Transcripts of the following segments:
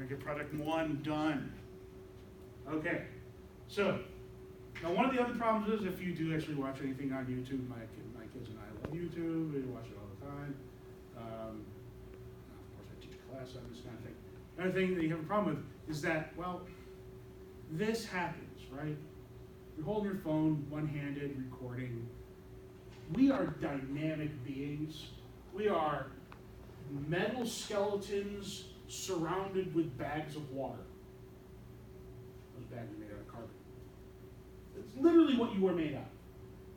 gonna get product 1 done. Okay, so now one of the other problems is if you do actually watch anything on YouTube, my kids and I love YouTube, we watch it all the time. Of course I teach a class on this kind of thing. Another thing that you have a problem with is that, well, this happens, right? You're holding your phone, one-handed, recording. We are dynamic beings. We are metal skeletons surrounded with bags of water. Those bags are made out of carbon. It's literally what you are made out of.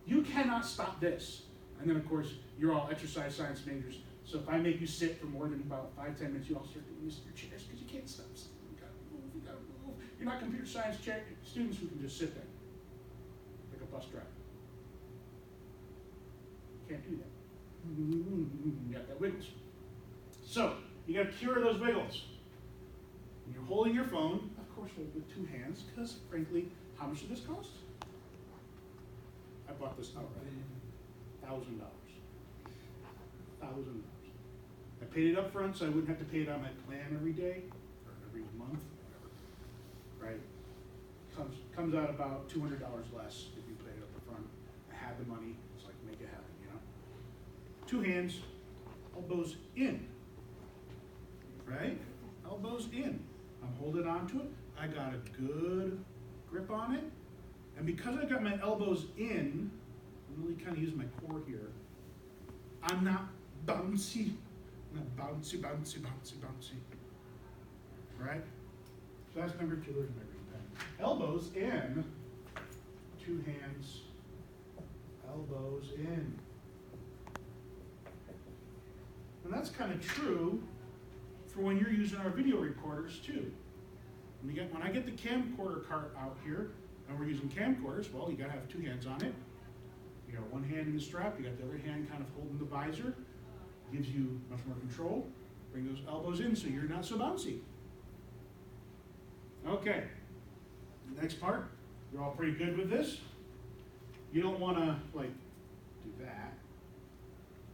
You cannot stop this. And then, of course, you're all exercise science majors. So if I make you sit for more than about 5-10 minutes, you all start to use your chairs because you can't stop sitting. You gotta move, you gotta move. You're not computer science students who can just sit there like a bus driver. You can't do that. You got that wiggles. So you got to cure those wiggles. When you're holding your phone, of course, hold with 2 hands, because frankly, how much did this cost? I bought this outright. $1,000. $1,000. I paid it up front so I wouldn't have to pay it on my plan every day or every month, whatever. Right? Comes out about $200 less if you pay it up front. I had the money, it's like make it happen, you know. 2 hands, elbows in. Right? Elbows in. I'm holding on to it. I got a good grip on it. And because I got my elbows in, I'm really kind of using my core here. I'm not bouncy. I'm not bouncy. Right? So that's number 2. There's my green pen. Elbows in. 2 hands. Elbows in. And that's kind of true for when you're using our video recorders too. When I get the camcorder cart out here, and we're using camcorders, well, you gotta have 2 hands on it. You got 1 hand in the strap, you got the other hand kind of holding the visor. Gives you much more control. Bring those elbows in so you're not so bouncy. Okay, the next part, you're all pretty good with this. You don't wanna like do that,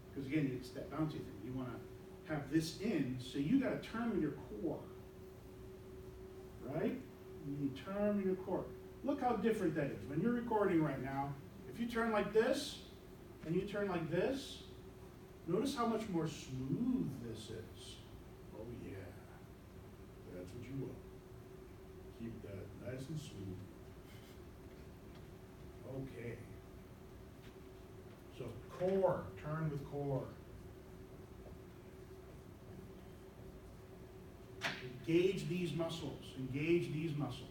because again, it's that bouncy thing. You wanna have this in, so you gotta turn with your core, right? You turn with your core. Look how different that is. When you're recording right now, if you turn like this, and you turn like this, notice how much more smooth this is. Oh yeah, that's what you want. Keep that nice and smooth. Okay. So core, turn with core. Engage these muscles, engage these muscles.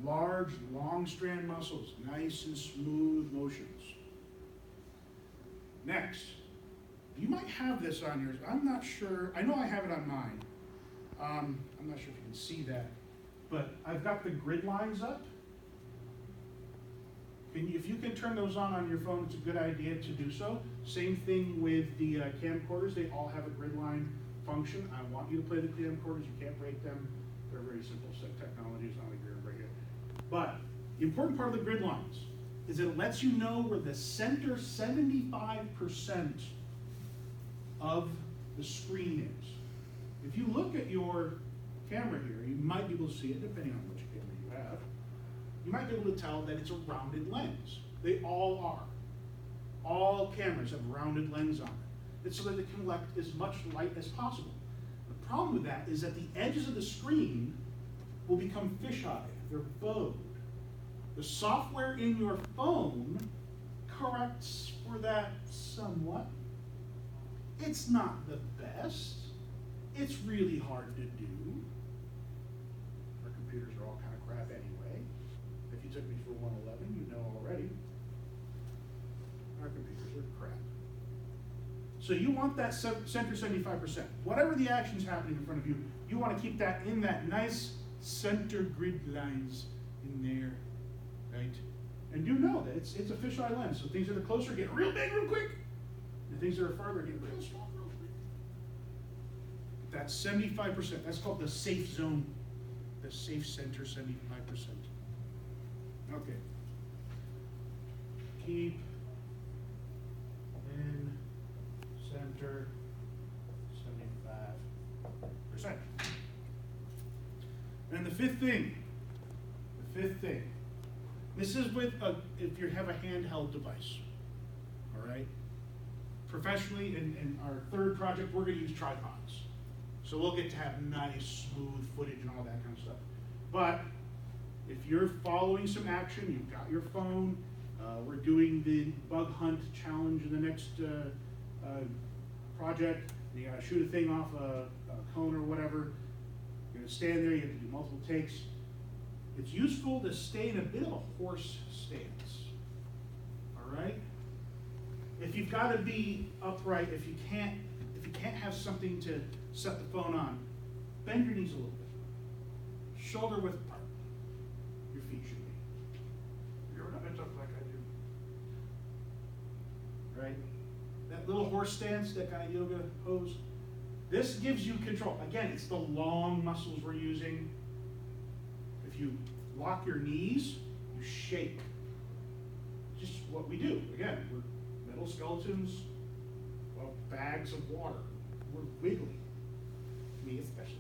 Large, long strand muscles, nice and smooth motions. Next, you might have this on yours. I'm not sure, I know I have it on mine. I'm not sure if you can see that, but I've got the grid lines up. If you can turn those on your phone, it's a good idea to do so. Same thing with the camcorders, they all have a grid line function. I want you to play the camcorders, you can't break them. They're very simple set technology, it's not like you're gonna break it. But the important part of the grid lines is it lets you know where the center 75% of the screen is. If you look at your camera here, you might be able to see it depending on which camera you have. You might be able to tell that it's a rounded lens. They all are. All cameras have a rounded lens on it. It's so that they can collect as much light as possible. The problem with that is that the edges of the screen will become fisheye. They're bowed. The software in your phone corrects for that somewhat. It's not the best. It's really hard to do. Our computers are all kind of crap anyway. If you took me through 111, you know already. Our computers are crap. So you want that center 75%. Whatever the action's happening in front of you, you want to keep that in that nice center grid lines in there, right? And you know that it's a fisheye lens, so things that are closer get real big real quick, and things that are farther get real small real quick. That's 75%. That's called the safe zone, the safe center 75%. Okay. Keep in center 75%. And the fifth thing, this is with if you have a handheld device, all right? Professionally, in our third project, we're gonna use tripods. So we'll get to have nice, smooth footage and all that kind of stuff. But if you're following some action, you've got your phone, we're doing the bug hunt challenge in the next project, and you gotta shoot a thing off a cone or whatever, you're gonna stand there, you have to do multiple takes. It's useful to stay in a bit of a horse stance, all right? If you've gotta be upright, if you can't have something to set the phone on, bend your knees a little bit. Shoulder width apart. Your feet should be. You're not gonna talk like I do. Right? That little horse stance, that kind of yoga pose, this gives you control. Again, it's the long muscles we're using. If you lock your knees, you shake. Just what we do. Again, we're metal skeletons, well, bags of water. We're wiggly. Me especially.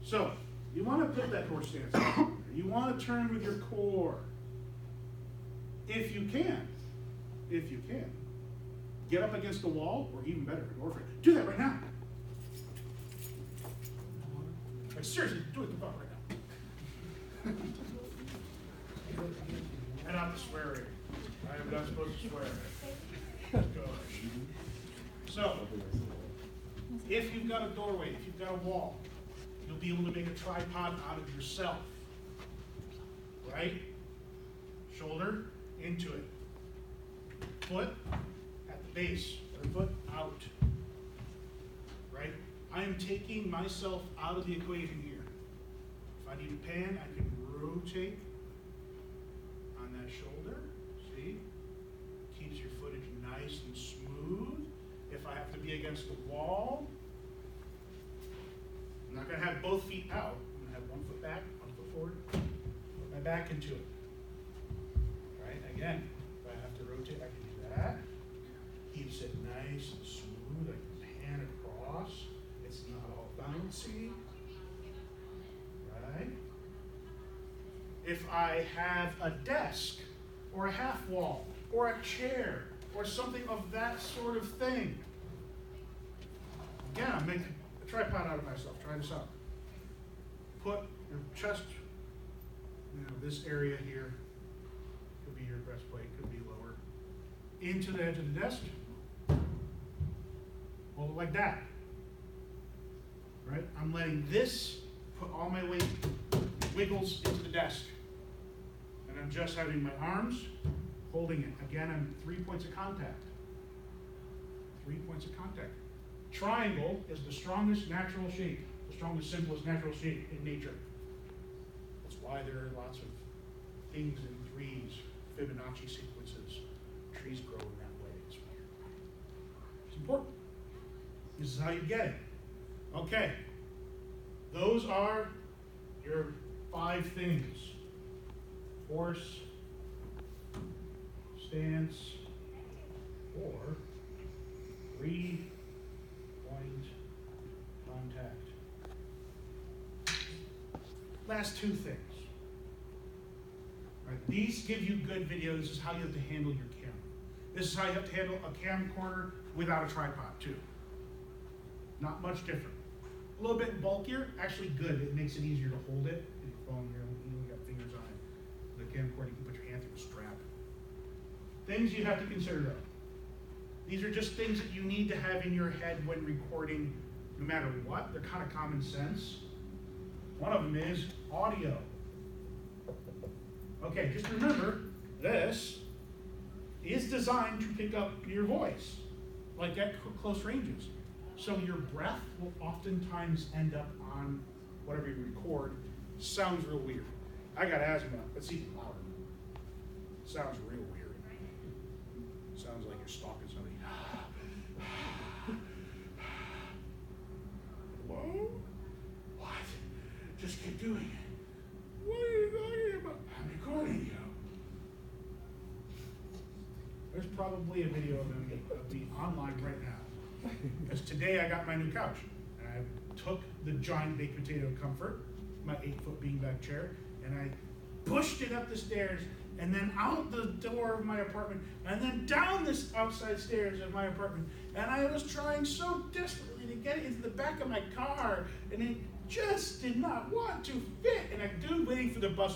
So, you want to put that horse stance on. You want to turn with your core. If you can, get up against the wall, or even better, ignore it. Do that right now. Like, seriously, do it right now. And I'm swearing. I am not supposed to swear. Gosh. So, if you've got a doorway, if you've got a wall, you'll be able to make a tripod out of yourself. Right? Shoulder into it. Foot at the base, other foot out. Right? I am taking myself out of the equation here. If I need a pan, I can rotate on that shoulder. See? Keeps your footage nice and smooth. If I have to be against the wall, I'm not going to have both feet out. I'm going to have one foot back, one foot forward. Put my back into it. Right? Again, if I have to rotate, I can do that. Keeps it nice and smooth. I can pan across. It's not all bouncy. Right? If I have a desk, or a half wall, or a chair, or something of that sort of thing. Again, I'm making a tripod out of myself. Try this out. Put your chest, this area here, could be your breastplate, could be lower, into the edge of the desk. Hold it like that. Right? I'm letting this put all my weight, wiggles into the desk. And I'm just having my arms holding it. Again, I'm 3 points of contact. 3 points of contact. Triangle is the strongest natural shape, the strongest, simplest natural shape in nature. That's why there are lots of things in threes, Fibonacci sequences. Trees grow in that way. It's important. This is how you get it. Okay. Those are your 5 things. Horse, stance, or 3-point contact. Last 2 things. Right, these give you good video. This is how you have to handle your camera. This is how you have to handle a camcorder without a tripod too. Not much different. A little bit bulkier, actually good. It makes it easier to hold it. In your phone here, you got fingers on it. The camcorder, you can put your hand through the strap. Things you have to consider though. These are just things that you need to have in your head when recording, no matter what. They're kind of common sense. One of them is audio. Okay, just remember, this is designed to pick up your voice, like at close ranges. So your breath will oftentimes end up on whatever you record. Sounds real weird. I got asthma, it's even louder. Sounds real weird. Sounds like you're stalking somebody. Hello? What? Just keep doing it. What are you talking about? I'm recording you. There's probably a video of me online right now. Because today I got my new couch. And took the giant baked potato comfort, my 8-foot beanbag chair, and I pushed it up the stairs and then out the door of my apartment and then down this outside stairs of my apartment. And I was trying so desperately to get it into the back of my car, and it just did not want to fit. And I'm waiting for the bus